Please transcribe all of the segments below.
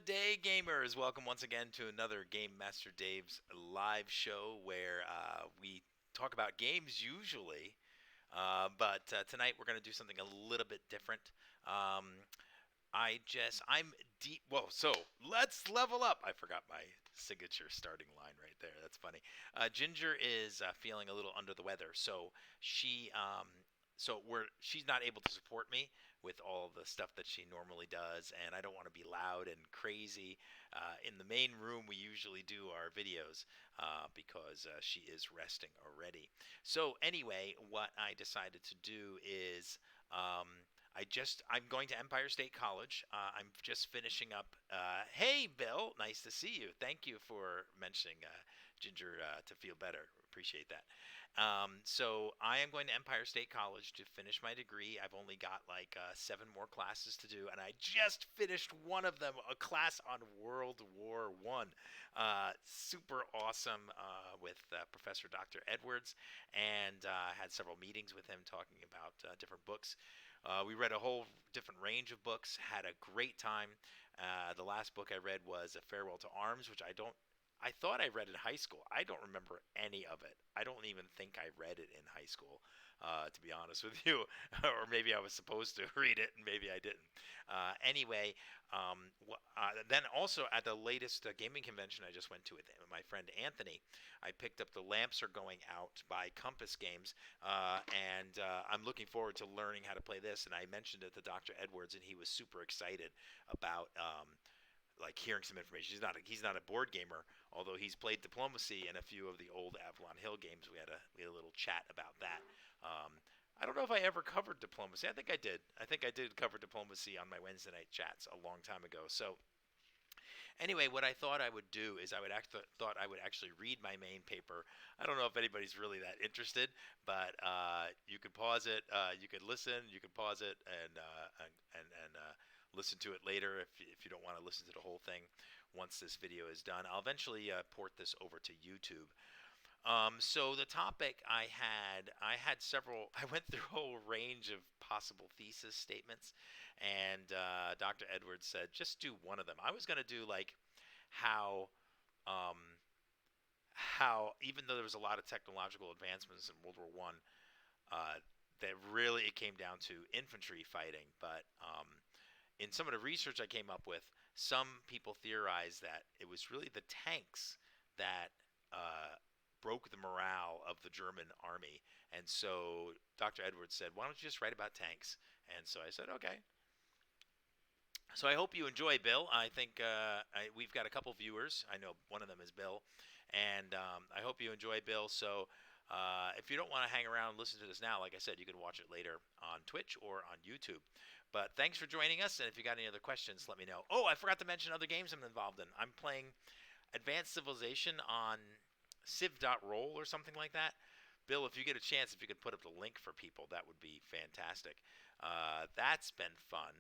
day, gamers! Welcome once again to another Game Master Dave's live show where we talk about games usually, but tonight we're going to do something a little bit different. Um, I'm deep. Whoa, so let's level up. I forgot my signature starting line right there. That's funny. Ginger is feeling a little under the weather, so she, she's not able to support me with all the stuff that she normally does, and I don't want to be loud and crazy. In the main room, we usually do our videos because she is resting already. So anyway, what I decided to do is. I'm going to Empire State College. I'm just finishing up. Hey, Bill, nice to see you. Thank you for mentioning Ginger to feel better. Appreciate that. So I am going to Empire State College to finish my degree. I've only got like 7 more classes to do, and I just finished one of them, a class on World War I. Super awesome with Professor Dr. Edwards, and had several meetings with him talking about different books. We read a whole different range of books, had a great time. The last book I read was A Farewell to Arms, which I thought I read in high school. I don't remember any of it. I don't even think I read it in high school, to be honest with you. Or maybe I was supposed to read it and maybe I didn't. Anyway, then also at the latest gaming convention I just went to with my friend Anthony, I picked up The Lamps Are Going Out by Compass Games, and I'm looking forward to learning how to play this. And I mentioned it to Dr. Edwards, and he was super excited about like hearing some information. He's not a board gamer, although he's played Diplomacy and a few of the old Avalon Hill games. We had a little chat about that. I don't know if I ever covered Diplomacy. I think I did. I think I did cover Diplomacy on my Wednesday night chats a long time ago. So anyway, what I thought I would do is thought I would actually read my main paper. I don't know if anybody's really that interested, but you could pause it, you could listen, you could pause it, and listen to it later if you don't want to listen to the whole thing. Once this video is done, I'll eventually port this over to YouTube. So the topic I had several. I went through a whole range of possible thesis statements, and Dr. Edwards said just do one of them. I was going to do like how um, how even though there was a lot of technological advancements in World War One, that really it came down to infantry fighting. But in some of the research I came up with, some people theorize that it was really the tanks that uh, broke the morale of the German army. And so Dr. Edwards said, "Why don't you just write about tanks?" And so I said, "Okay." So I hope you enjoy, Bill. I think we've got a couple viewers. I know one of them is Bill, and I hope you enjoy, Bill. So if you don't want to hang around and listen to this now, like I said, you can watch it later on Twitch or on YouTube. But thanks for joining us, and if you got any other questions, let me know. Oh, I forgot to mention other games I'm involved in. I'm playing Advanced Civilization on Civ.roll or something like that. Bill, if you get a chance, if you could put up the link for people, that would be fantastic. That's been fun.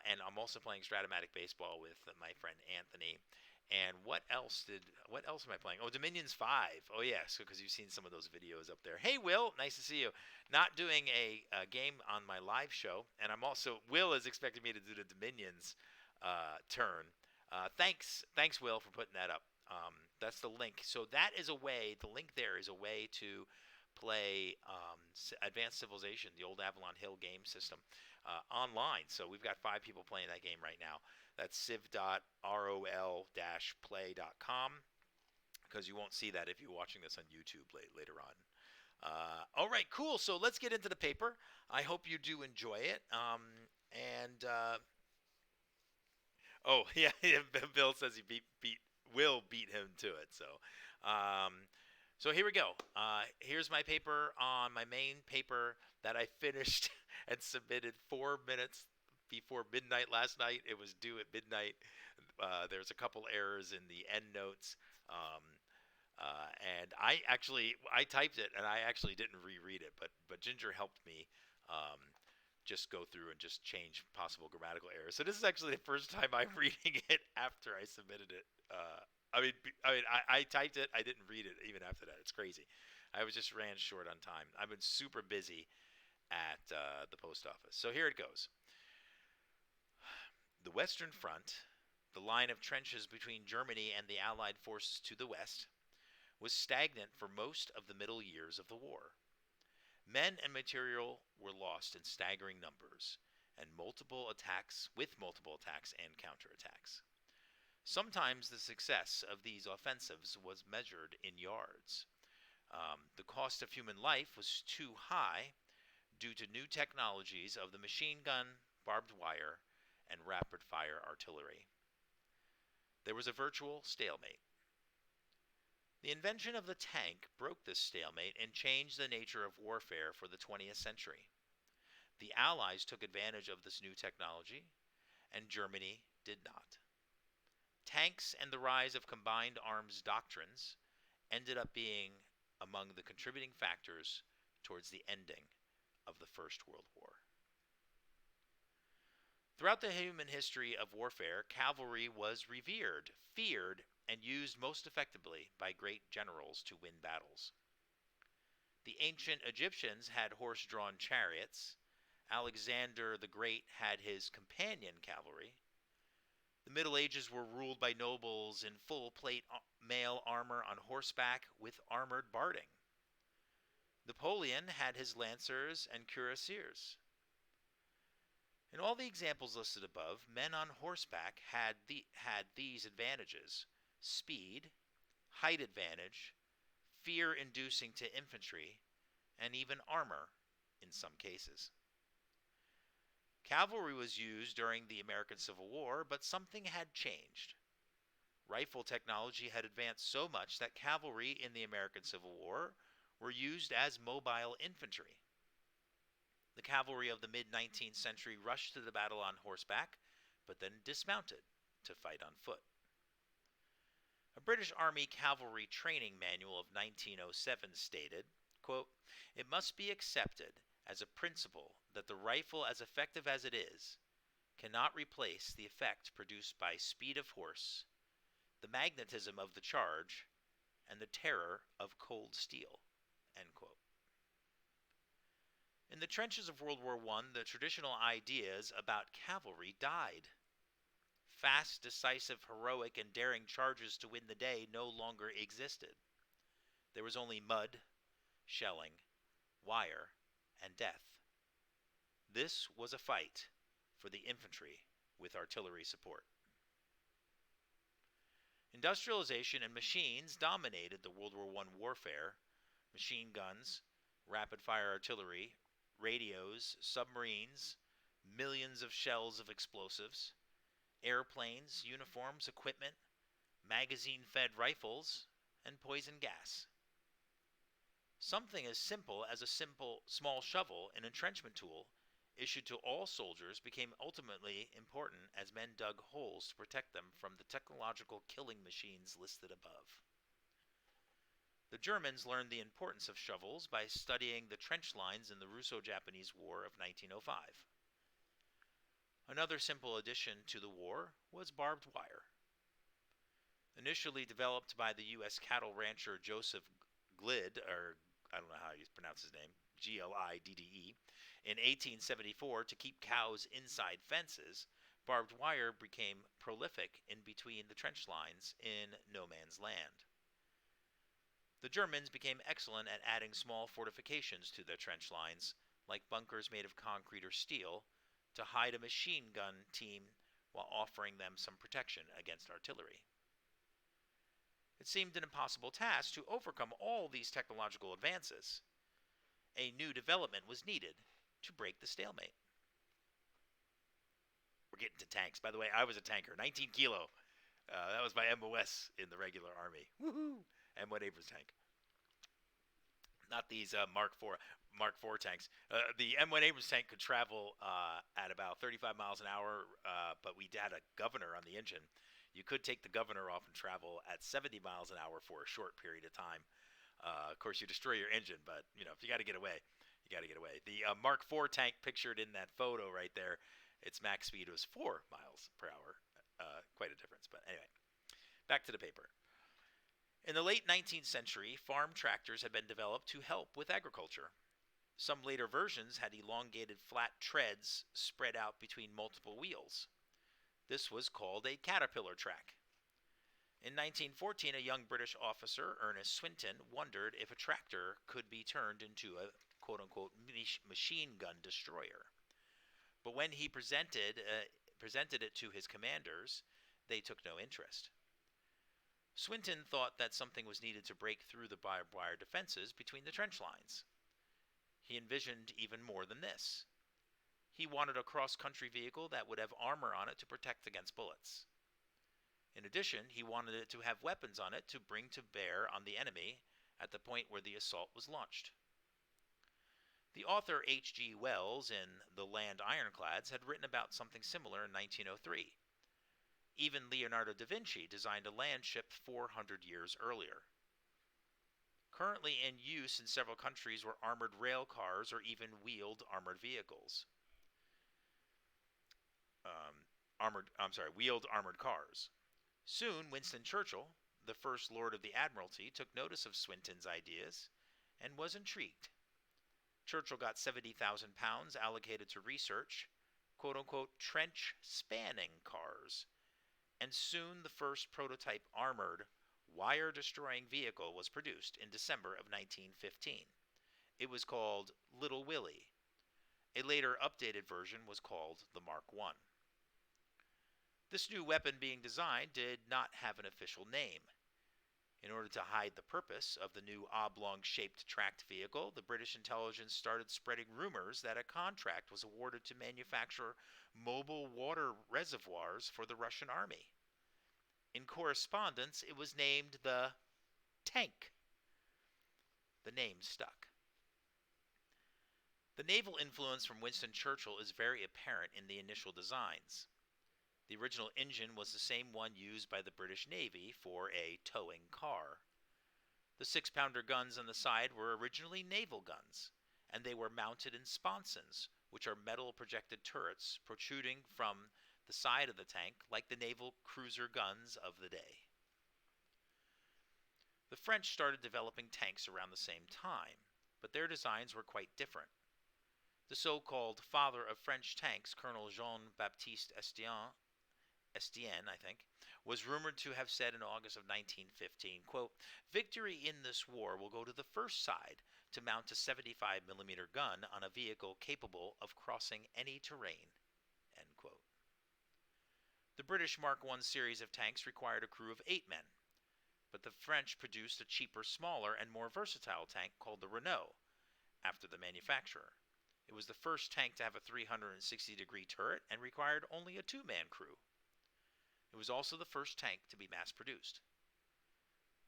And I'm also playing Stratomatic Baseball with my friend Anthony. And what else am I playing? Oh, Dominions 5. Oh yes, because you've seen some of those videos up there. Hey Will, nice to see you. Not doing a game on my live show, and I'm also Will is expecting me to do the Dominions turn. Thanks Will for putting that up. That's the link. So that is a way. The link there is a way to play Advanced Civilization, the old Avalon Hill game system, online. So we've got 5 people playing that game right now. That's civ.rol-play.com, because you won't see that if you're watching this on YouTube later on. All right, cool. So let's get into the paper. I hope you do enjoy it. And oh yeah, Bill says he will beat him to it. So here we go. Here's my paper on my main paper that I finished and submitted 4 minutes before midnight last night. It was due at midnight. There's a couple errors in the end notes. And I typed it and I actually didn't reread it, but Ginger helped me just go through and just change possible grammatical errors. So this is actually the first time I'm reading it after I submitted it. I typed it. I didn't read it even after that. It's crazy. I was just ran short on time. I've been super busy at the post office. So here it goes. The Western Front The line of trenches between Germany and the Allied forces to the west was stagnant for most of the middle years of the war. Men and material were lost in staggering numbers, and multiple attacks and counterattacks. Sometimes the success of these offensives was measured in yards. The cost of human life was too high due to new technologies of the machine gun, barbed wire, and rapid-fire artillery. There was a virtual stalemate. The invention of the tank broke this stalemate and changed the nature of warfare for the 20th century. The Allies took advantage of this new technology, and Germany did not. Tanks and the rise of combined arms doctrines ended up being among the contributing factors towards the ending of the First World War. Throughout the human history of warfare, cavalry was revered, feared, and used most effectively by great generals to win battles. The ancient Egyptians had horse-drawn chariots. Alexander the Great had his companion cavalry. The Middle Ages were ruled by nobles in full-plate mail armor on horseback with armored barding. Napoleon had his lancers and cuirassiers. In all the examples listed above, men on horseback had these advantages: speed, height advantage, fear-inducing to infantry, and even armor in some cases. Cavalry was used during the American Civil War, but something had changed. Rifle technology had advanced so much that cavalry in the American Civil War were used as mobile infantry. The cavalry of the mid-19th century rushed to the battle on horseback, but then dismounted to fight on foot. A British Army cavalry training manual of 1907 stated, quote, "It must be accepted as a principle that the rifle, as effective as it is, cannot replace the effect produced by speed of horse, the magnetism of the charge, and the terror of cold steel." End quote. In the trenches of World War I, the traditional ideas about cavalry died. Fast, decisive, heroic, and daring charges to win the day no longer existed. There was only mud, shelling, wire, and death. This was a fight for the infantry with artillery support. Industrialization and machines dominated the World War I warfare. Machine guns, rapid-fire artillery, radios, submarines, millions of shells of explosives, airplanes, uniforms, equipment, magazine-fed rifles, and poison gas. Something as simple as a small shovel, an entrenchment tool, issued to all soldiers became ultimately important as men dug holes to protect them from the technological killing machines listed above. The Germans learned the importance of shovels by studying the trench lines in the Russo-Japanese War of 1905. Another simple addition to the war was barbed wire. Initially developed by the U.S. cattle rancher Joseph Glidde, or I don't know how you pronounce his name, Glidde, in 1874 to keep cows inside fences, barbed wire became prolific in between the trench lines in no man's land. The Germans became excellent at adding small fortifications to their trench lines, like bunkers made of concrete or steel, to hide a machine gun team while offering them some protection against artillery. It seemed an impossible task to overcome all these technological advances. A new development was needed to break the stalemate. We're getting to tanks. By the way, I was a tanker, 19 kilo. That was my MOS in the regular Army. Woohoo! M1A Abrams tank. Not these Mark IV tanks. The M1 Abrams tank could travel at about 35 miles an hour, but we had a governor on the engine. You could take the governor off and travel at 70 miles an hour for a short period of time. Of course, you destroy your engine, but if you got to get away, you got to get away. The Mark IV tank pictured in that photo right there, its max speed was 4 miles per hour. Quite a difference, but anyway, back to the paper. In the late 19th century, farm tractors had been developed to help with agriculture. Some later versions had elongated flat treads spread out between multiple wheels. This was called a caterpillar track. In 1914, a young British officer, Ernest Swinton, wondered if a tractor could be turned into a quote-unquote machine gun destroyer. But when he presented it to his commanders, they took no interest. Swinton thought that something was needed to break through the barbed wire defenses between the trench lines. He envisioned even more than this. He wanted a cross-country vehicle that would have armor on it to protect against bullets. In addition, he wanted it to have weapons on it to bring to bear on the enemy at the point where the assault was launched. The author H.G. Wells in The Land Ironclads had written about something similar in 1903. Even Leonardo da Vinci designed a land ship 400 years earlier. Currently in use in several countries were armored rail cars or even wheeled armored vehicles. Wheeled armored cars. Soon, Winston Churchill, the First Lord of the Admiralty, took notice of Swinton's ideas and was intrigued. Churchill got £70,000 allocated to research, quote-unquote, trench-spanning cars, and soon the first prototype armored, wire-destroying vehicle was produced in December of 1915. It was called Little Willie. A later updated version was called the Mark I. This new weapon being designed did not have an official name. In order to hide the purpose of the new oblong-shaped tracked vehicle, the British intelligence started spreading rumors that a contract was awarded to manufacture mobile water reservoirs for the Russian army. In correspondence, it was named the Tank. The name stuck. The naval influence from Winston Churchill is very apparent in the initial designs. The original engine was the same one used by the British Navy for a towing car. The 6-pounder guns on the side were originally naval guns, and they were mounted in sponsons, which are metal projected turrets protruding from the side of the tank like the naval cruiser guns of the day. The French started developing tanks around the same time, but their designs were quite different. The so-called father of French tanks, Colonel Jean-Baptiste Estienne, was rumored to have said in August of 1915, quote, "Victory in this war will go to the first side to mount a 75mm gun on a vehicle capable of crossing any terrain," end quote. The British Mark I series of tanks required a crew of 8 men, but the French produced a cheaper, smaller, and more versatile tank called the Renault, after the manufacturer. It was the first tank to have a 360-degree turret and required only a 2-man crew. It was also the first tank to be mass-produced.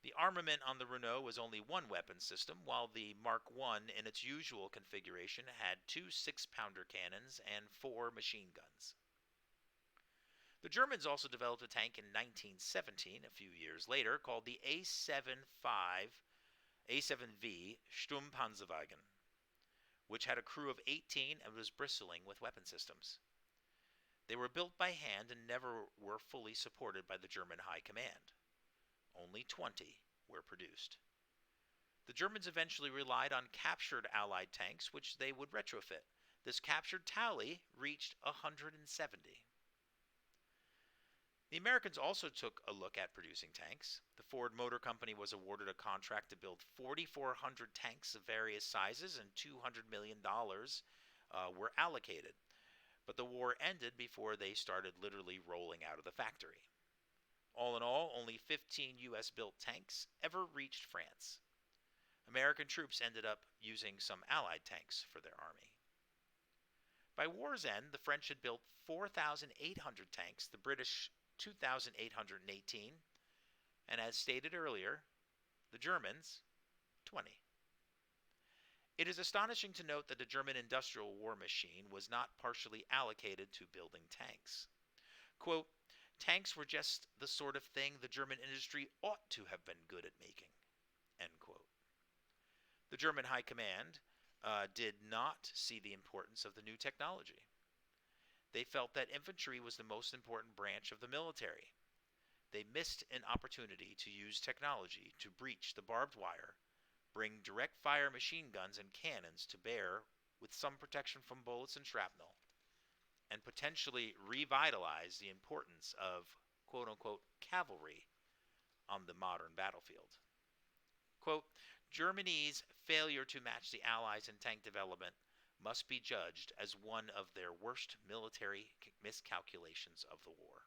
The armament on the Renault was only one weapon system, while the Mark I in its usual configuration had 2 6-pounder cannons and 4 machine guns. The Germans also developed a tank in 1917, a few years later, called the A7V Sturmpanzerwagen, which had a crew of 18 and was bristling with weapon systems. They were built by hand and never were fully supported by the German High Command. Only 20 were produced. The Germans eventually relied on captured Allied tanks, which they would retrofit. This captured tally reached 170. The Americans also took a look at producing tanks. The Ford Motor Company was awarded a contract to build 4,400 tanks of various sizes, and $200 million were allocated. But the war ended before they started literally rolling out of the factory. All in all, only 15 U.S.-built tanks ever reached France. American troops ended up using some Allied tanks for their army. By war's end, the French had built 4,800 tanks, the British 2,818, and as stated earlier, the Germans 20. It is astonishing to note that the German industrial war machine was not partially allocated to building tanks. Quote, "Tanks were just the sort of thing the German industry ought to have been good at making," end quote. The German High Command did not see the importance of the new technology. They felt that infantry was the most important branch of the military. They missed an opportunity to use technology to breach the barbed wire, bring direct fire machine guns and cannons to bear with some protection from bullets and shrapnel, and potentially revitalize the importance of quote-unquote cavalry on the modern battlefield. Quote, Germany's failure to match the Allies in tank development must be judged as one of their worst military miscalculations of the war.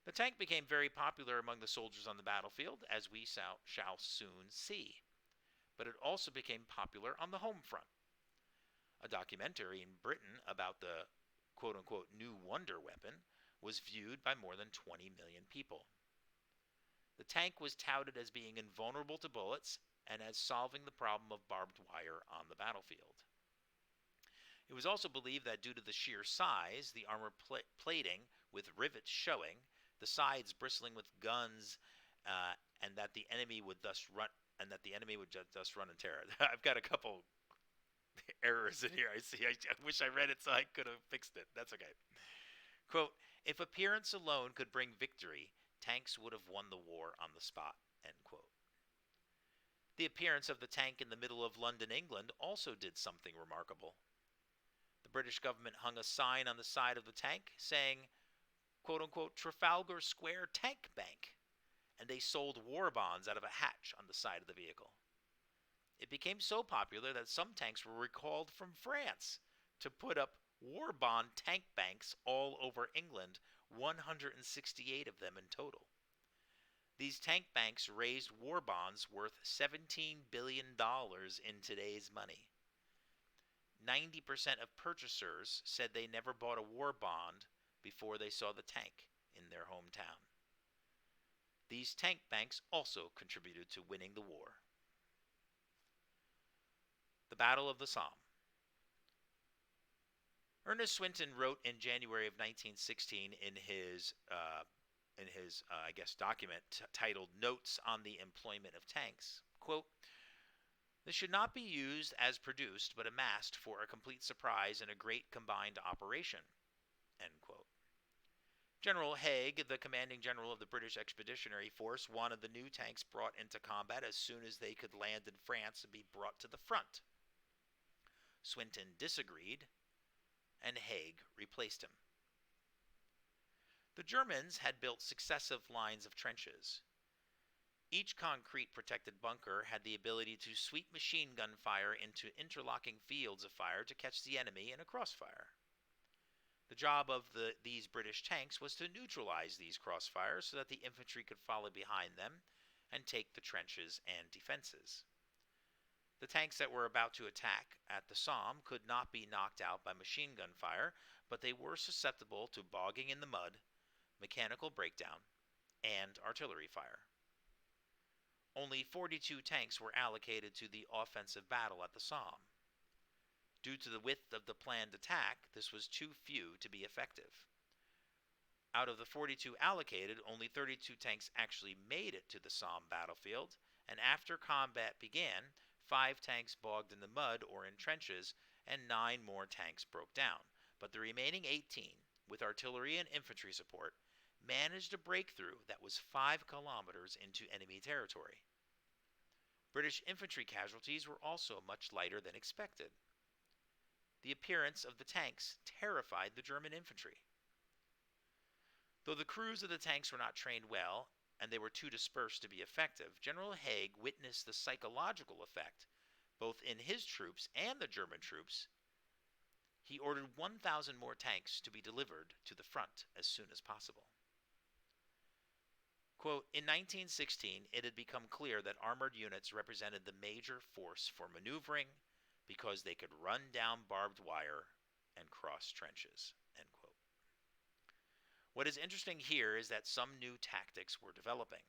The tank became very popular among the soldiers on the battlefield, as we shall soon see. But it also became popular on the home front. A documentary in Britain about the quote-unquote new wonder weapon was viewed by more than 20 million people. The tank was touted as being invulnerable to bullets and as solving the problem of barbed wire on the battlefield. It was also believed that due to the sheer size, the armor plating with rivets showing, the sides bristling with guns, and that the enemy would thus run in terror. I've got a couple errors in here. I see. I wish I read it so I could have fixed it. That's okay. Quote, if appearance alone could bring victory, tanks would have won the war on the spot, end quote. The appearance of the tank in the middle of London, England also did something remarkable. The British government hung a sign on the side of the tank saying, quote-unquote, Trafalgar Square Tank Bank, and they sold war bonds out of a hatch on the side of the vehicle. It became so popular that some tanks were recalled from France to put up war bond tank banks all over England, 168 of them in total. These tank banks raised war bonds worth $17 billion in today's money. 90% of purchasers said they never bought a war bond before they saw the tank in their hometown. These tank banks also contributed to winning the war. The Battle of the Somme. Ernest Swinton wrote in January of 1916 in his document titled Notes on the Employment of Tanks, quote, this should not be used as produced, but amassed for a complete surprise in a great combined operation, end quote. General Haig, the commanding general of the British Expeditionary Force, wanted the new tanks brought into combat as soon as they could land in France and be brought to the front. Swinton disagreed, and Haig replaced him. The Germans had built successive lines of trenches. Each concrete protected bunker had the ability to sweep machine gun fire into interlocking fields of fire to catch the enemy in a crossfire. The job of these British tanks was to neutralize these crossfires so that the infantry could follow behind them and take the trenches and defenses. The tanks that were about to attack at the Somme could not be knocked out by machine gun fire, but they were susceptible to bogging in the mud, mechanical breakdown, and artillery fire. Only 42 tanks were allocated to the offensive battle at the Somme. Due to the width of the planned attack, this was too few to be effective. Out of the 42 allocated, only 32 tanks actually made it to the Somme battlefield, and after combat began, 5 tanks bogged in the mud or in trenches, and 9 more tanks broke down. But the remaining 18, with artillery and infantry support, managed a breakthrough that was 5 kilometers into enemy territory. British infantry casualties were also much lighter than expected. The appearance of the tanks terrified the German infantry. Though the crews of the tanks were not trained well, and they were too dispersed to be effective, General Haig witnessed the psychological effect, both in his troops and the German troops. He ordered 1,000 more tanks to be delivered to the front as soon as possible. Quote, in 1916, it had become clear that armored units represented the major force for maneuvering because they could run down barbed wire and cross trenches, end quote. What is interesting here is that some new tactics were developing.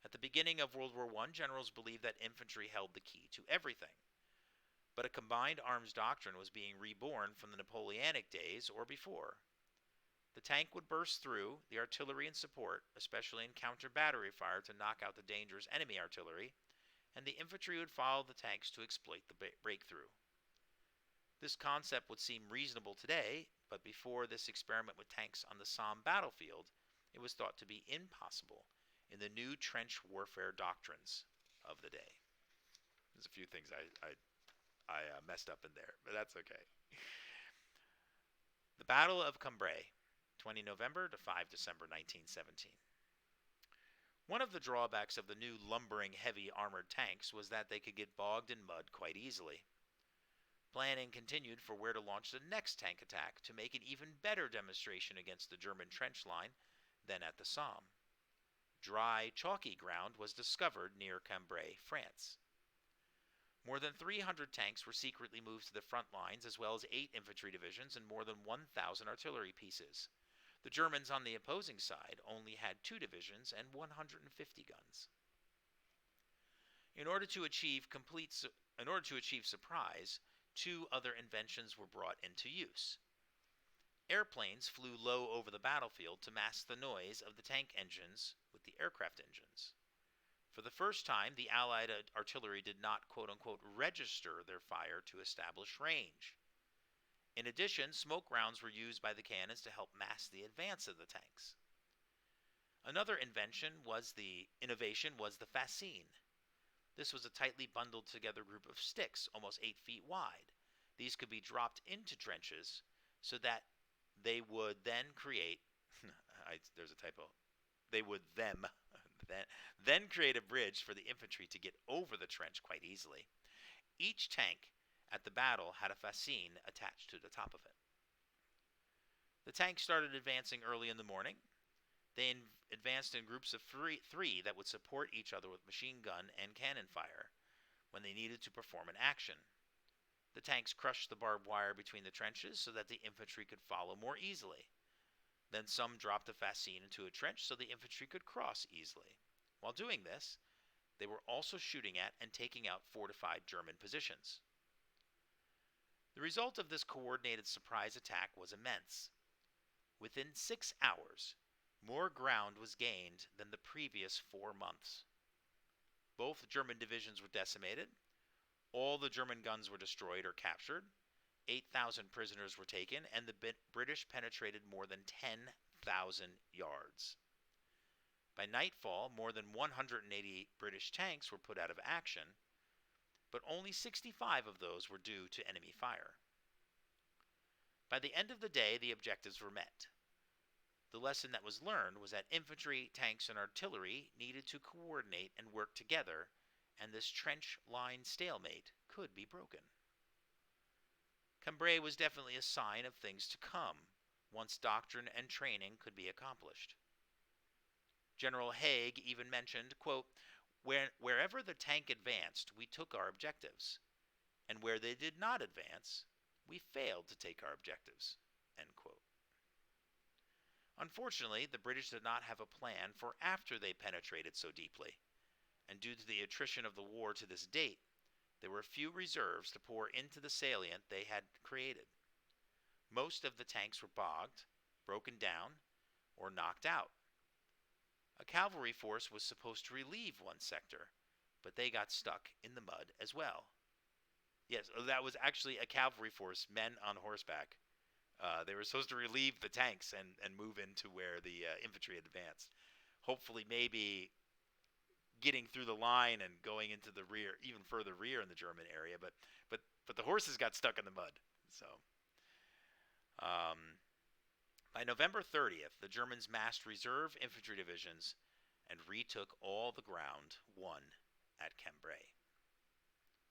At the beginning of World War I, generals believed that infantry held the key to everything. But a combined arms doctrine was being reborn from the Napoleonic days or before. The tank would burst through the artillery and support, especially in counter-battery fire to knock out the dangerous enemy artillery, and the infantry would follow the tanks to exploit the breakthrough. This concept would seem reasonable today, but before this experiment with tanks on the Somme battlefield, it was thought to be impossible in the new trench warfare doctrines of the day. There's a few things I messed up in there, but that's okay. The Battle of Cambrai, 20 November to 5 December 1917. One of the drawbacks of the new lumbering heavy armored tanks was that they could get bogged in mud quite easily. Planning continued for where to launch the next tank attack to make an even better demonstration against the German trench line than at the Somme. Dry, chalky ground was discovered near Cambrai, France. More than 300 tanks were secretly moved to the front lines, as well as 8 infantry divisions and more than 1,000 artillery pieces. The Germans on the opposing side only had 2 divisions and 150 guns. In order to achieve surprise, 2 other inventions were brought into use. Airplanes flew low over the battlefield to mask the noise of the tank engines with the aircraft engines. For the first time, the Allied artillery did not quote-unquote register their fire to establish range. In addition, smoke rounds were used by the cannons to help mask the advance of the tanks. Another innovation was the fascine. This was a tightly bundled together group of sticks, almost 8 feet wide. These could be dropped into trenches so that they would then create there's a typo. They would then create a bridge for the infantry to get over the trench quite easily. Each tank at the battle had a fascine attached to the top of it. The tanks started advancing early in the morning. They advanced in groups of three that would support each other with machine gun and cannon fire when they needed to perform an action. The tanks crushed the barbed wire between the trenches so that the infantry could follow more easily. Then some dropped a fascine into a trench so the infantry could cross easily. While doing this, they were also shooting at and taking out fortified German positions. The result of this coordinated surprise attack was immense. Within 6 hours, more ground was gained than the previous 4 months. Both German divisions were decimated. All the German guns were destroyed or captured. 8,000 prisoners were taken, and the British penetrated more than 10,000 yards. By nightfall, more than 180 British tanks were put out of action, but only 65 of those were due to enemy fire. By the end of the day, the objectives were met. The lesson that was learned was that infantry, tanks, and artillery needed to coordinate and work together, and this trench line stalemate could be broken. Cambrai was definitely a sign of things to come, once doctrine and training could be accomplished. General Haig even mentioned, quote, wherever the tank advanced, we took our objectives, and where they did not advance, we failed to take our objectives, end quote. Unfortunately, the British did not have a plan for after they penetrated so deeply, and due to the attrition of the war to this date, there were few reserves to pour into the salient they had created. Most of the tanks were bogged, broken down, or knocked out. A cavalry force was supposed to relieve one sector, but they got stuck in the mud as well. Yes, that was actually a cavalry force, men on horseback. They were supposed to relieve the tanks and move into where the infantry advanced. Hopefully, maybe getting through the line and going into the rear, even further rear in the German area, but the horses got stuck in the mud. So, by November 30th, the Germans massed reserve infantry divisions and retook all the ground won at Cambrai.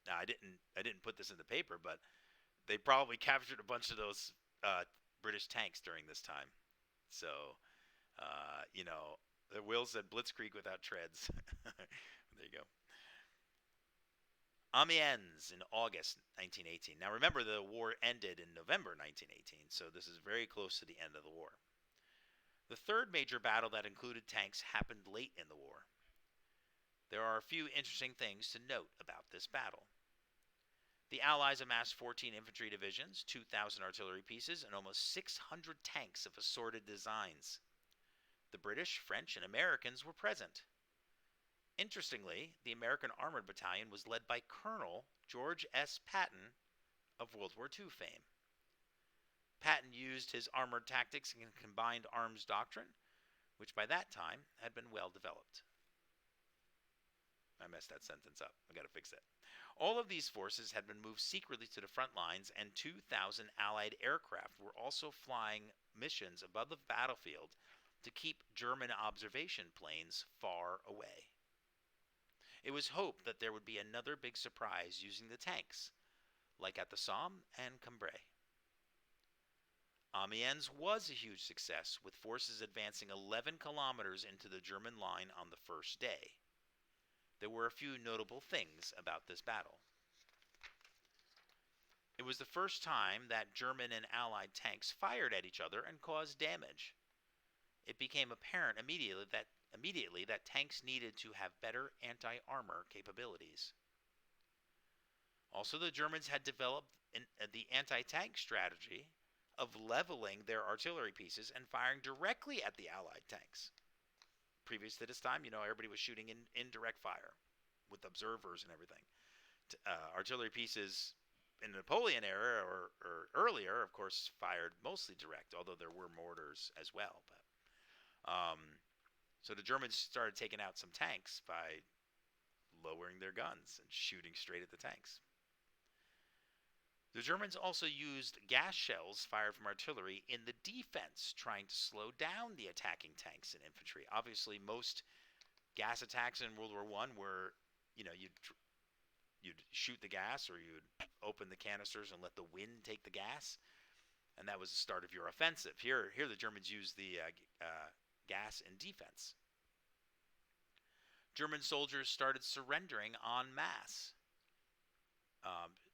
Now, I didn't put this in the paper, but they probably captured a bunch of those British tanks during this time. So, the Will said Blitzkrieg without treads. There you go. Amiens in August 1918. Now remember, the war ended in November 1918, so this is very close to the end of the war. The third major battle that included tanks happened late in the war. There are a few interesting things to note about this battle. The Allies amassed 14 infantry divisions, 2,000 artillery pieces, and almost 600 tanks of assorted designs. The British, French, and Americans were present. Interestingly, the American Armored Battalion was led by Colonel George S. Patton of World War II fame. Patton used his armored tactics and combined arms doctrine, which by that time had been well developed. I'm messed that sentence up. I got to fix that. All of these forces had been moved secretly to the front lines, and 2,000 Allied aircraft were also flying missions above the battlefield to keep German observation planes far away. It was hoped that there would be another big surprise using the tanks, like at the Somme and Cambrai. Amiens was a huge success, with forces advancing 11 kilometers into the German line on the first day. There were a few notable things about this battle. It was the first time that German and Allied tanks fired at each other and caused damage. It became apparent immediately that tanks needed to have better anti-armor capabilities. Also, the Germans had developed the anti-tank strategy of leveling their artillery pieces and firing directly at the Allied tanks. Previous to this time, everybody was shooting in indirect fire with observers and everything. Artillery pieces in the Napoleon era or earlier, of course, fired mostly direct, although there were mortars as well. So the Germans started taking out some tanks by lowering their guns and shooting straight at the tanks. The Germans also used gas shells fired from artillery in the defense, trying to slow down the attacking tanks and infantry. Obviously, most gas attacks in World War I were, you'd shoot the gas or you'd open the canisters and let the wind take the gas, and that was the start of your offensive. Here the Germans used the gas in defense. German soldiers started surrendering en masse.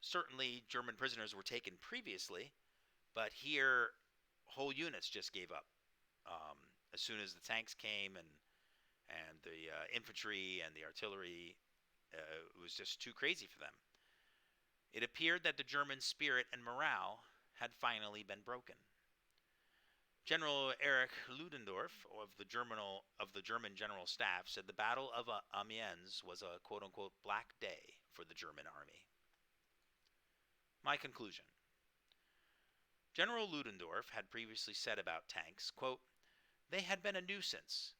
Certainly, German prisoners were taken previously, but here, whole units just gave up. As soon as the tanks came and the infantry and the artillery, it was just too crazy for them. It appeared that the German spirit and morale had finally been broken. General Erich Ludendorff of the German General Staff said the Battle of Amiens was a quote-unquote black day for the German army. My conclusion. General Ludendorff had previously said about tanks, quote, "They had been a nuisance,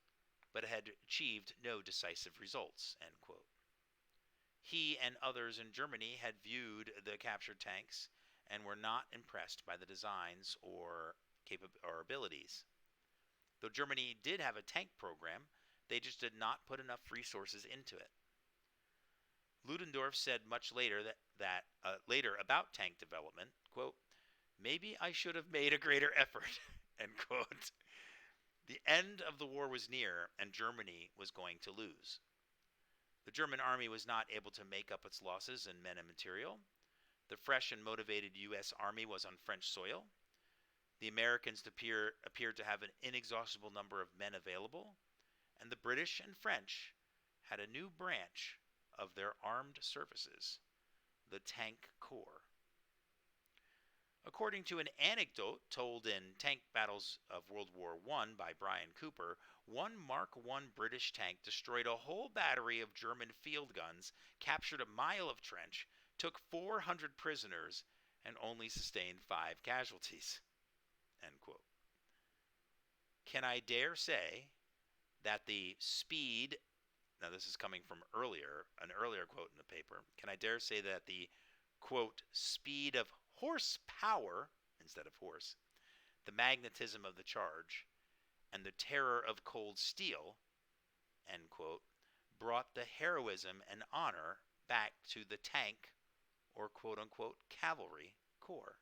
but had achieved no decisive results," end quote. He and others in Germany had viewed the captured tanks and were not impressed by the designs or abilities. Though Germany did have a tank program, they just did not put enough resources into it. Ludendorff said much later later about tank development, quote, "Maybe I should have made a greater effort," end quote. The end of the war was near, and Germany was going to lose. The German army was not able to make up its losses in men and material. The fresh and motivated U.S. Army was on French soil. The Americans appeared to have an inexhaustible number of men available, and the British and French had a new branch of their armed services, the Tank Corps. According to an anecdote told in Tank Battles of World War I by Brian Cooper, one Mark I British tank destroyed a whole battery of German field guns, captured a mile of trench, took 400 prisoners, and only sustained 5 casualties. End quote. Can I dare say that the speed, now this is coming from an earlier quote in the paper, can I dare say that the, quote, speed of horsepower, instead of horse, the magnetism of the charge, and the terror of cold steel, end quote, brought the heroism and honor back to the tank, or quote-unquote cavalry, corps.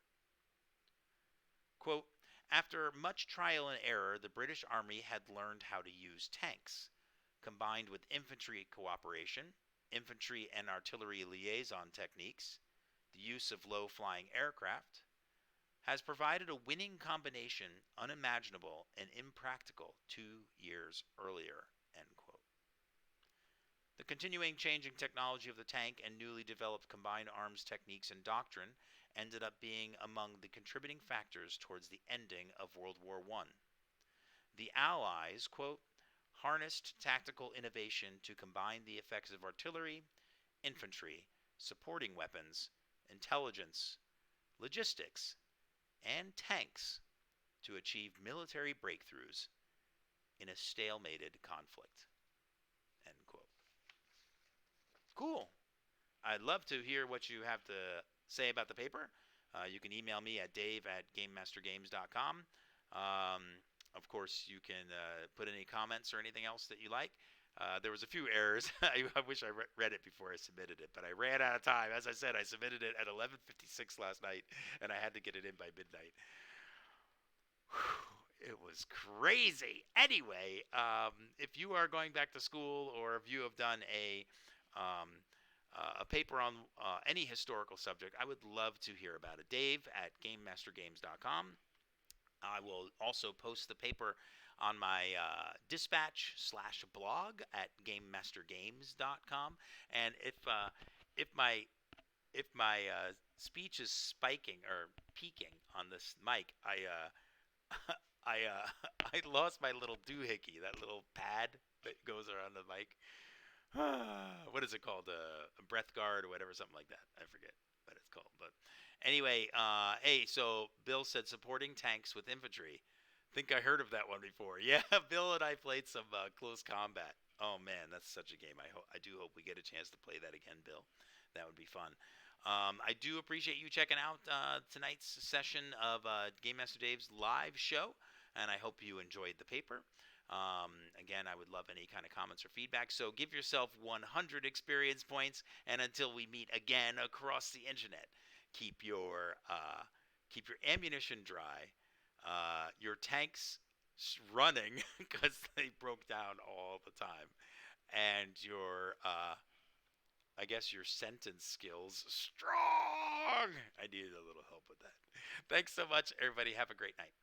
Quote, "After much trial and error, the British Army had learned how to use tanks, combined with infantry cooperation, infantry and artillery liaison techniques, the use of low-flying aircraft, has provided a winning combination unimaginable and impractical 2 years earlier," end quote. The continuing changing technology of the tank and newly developed combined arms techniques and doctrine ended up being among the contributing factors towards the ending of World War I. The Allies, quote, "harnessed tactical innovation to combine the effects of artillery, infantry, supporting weapons, intelligence, logistics, and tanks to achieve military breakthroughs in a stalemated conflict," end quote. Cool. I'd love to hear what you have to say about the paper. You can email me at dave@gamemastergames.com. Um, of course, you can put any comments or anything else that you like. There was a few errors. I wish I read it before I submitted it, but I ran out of time. As I said, I submitted it at 11:56 last night, and I had to get it in by midnight. It was crazy. Anyway, if you are going back to school, or if you have done a paper on any historical subject, I would love to hear about it. Dave@GameMasterGames.com. I will also post the paper on my dispatch/blog at GameMasterGames.com. And if my speech is spiking or peaking on this mic, I I lost my little doohickey, that little pad that goes around the mic. What is it called? A breath guard or whatever, something like that. I forget what it's called. But anyway, hey, so Bill said supporting tanks with infantry. Think I heard of that one before. Yeah, Bill and I played some close combat. Oh man, that's such a game. I do hope we get a chance to play that again, Bill. That would be fun. I do appreciate you checking out tonight's session of Game Master Dave's live show, and I hope you enjoyed the paper. Again, I would love any kind of comments or feedback. So give yourself 100 experience points, and until we meet again across the internet, keep your ammunition dry, your tanks running because they broke down all the time, and your I guess your sentence skills strong. I needed a little help with that. Thanks so much, everybody. Have a great night.